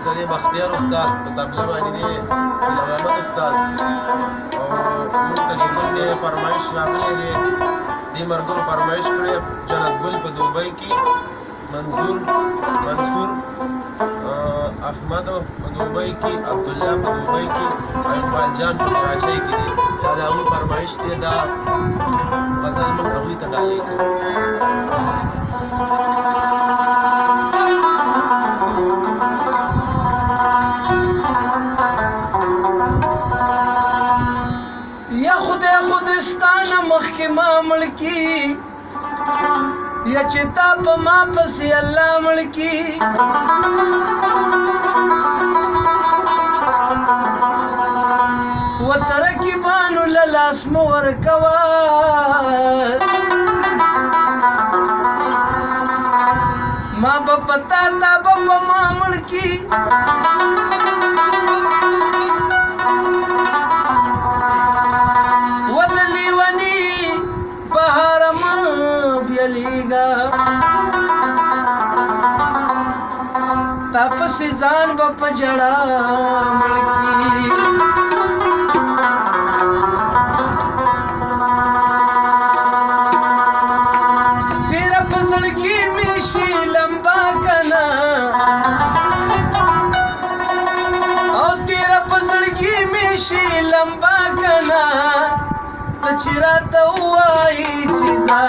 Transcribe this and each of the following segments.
سره بختیار استاد په طبله باندې دی فیض احمد استاد او موږ ته چې کوم دی فرمایش راغلی دی دې ملګرو فرمایش کړی جنت ګل په دوبۍ کې منصور احمد په دوبۍ کې عبدالله په دوبۍ کې اقبال جان په کراچۍ کې دی دا د هغوی فرمایش دی دا غزل موږ هغوی ته ډالۍ کوو یا خدای خودستانه مخکې ما مړ کي یا چې تا په ما پسې الله مړ کي وترکیبانو له لاس مو ورکوه ما به پتا تا به په ما مړ کي تپسی ځان به په جړا مړ کي تیرا په زړګي مې شي لمبا کنه او تیرا په زړګي مې شي لمبا کنه ته چې راته ووایې چې ځه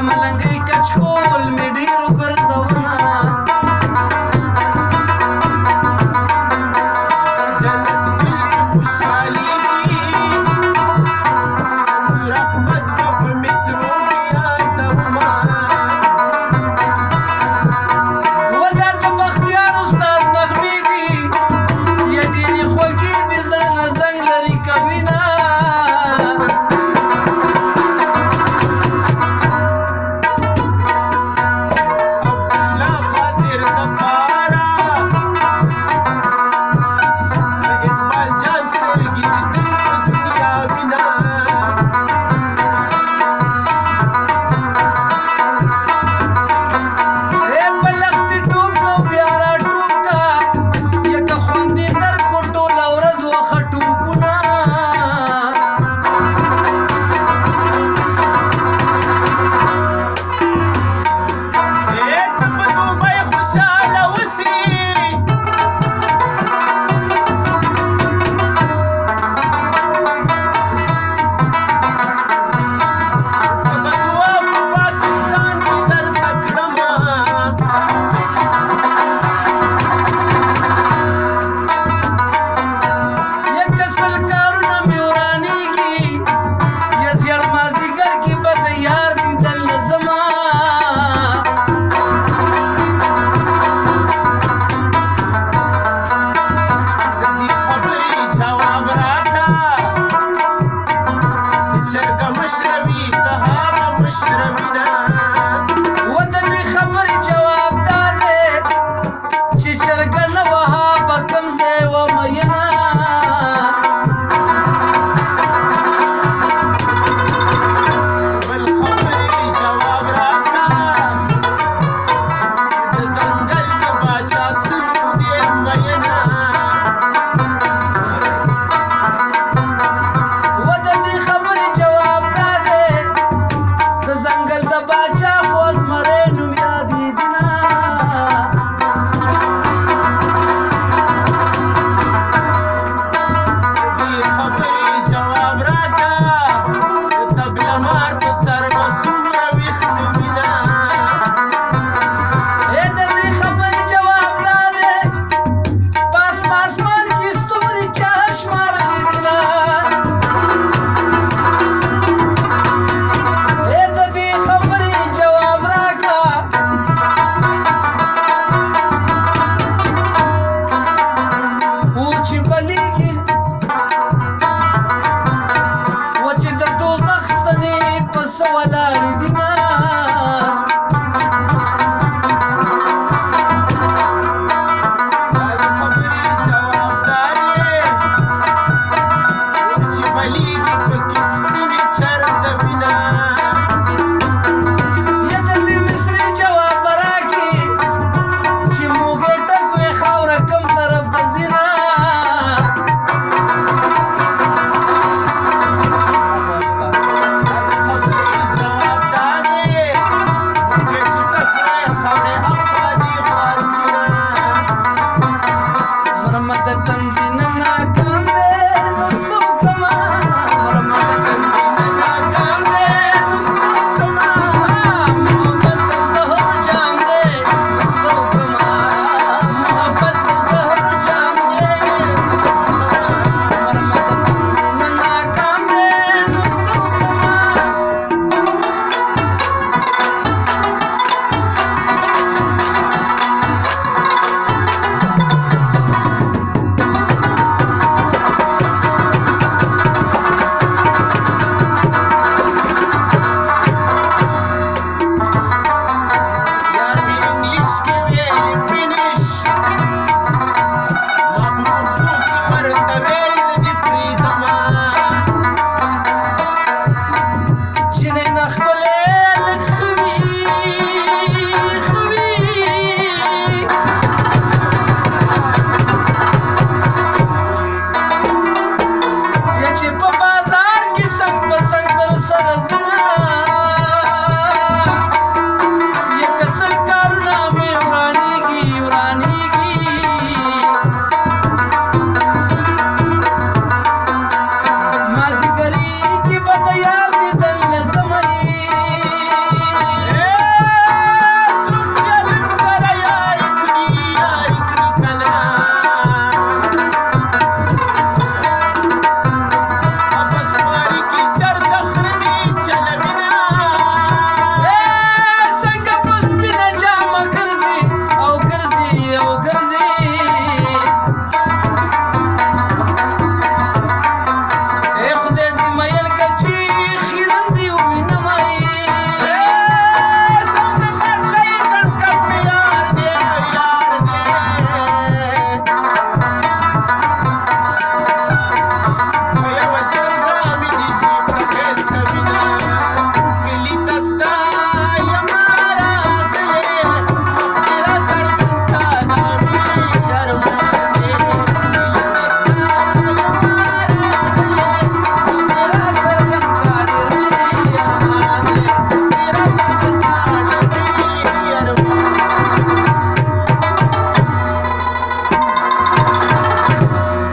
ملنګي کچکول می ډیرو ګرځونه خپل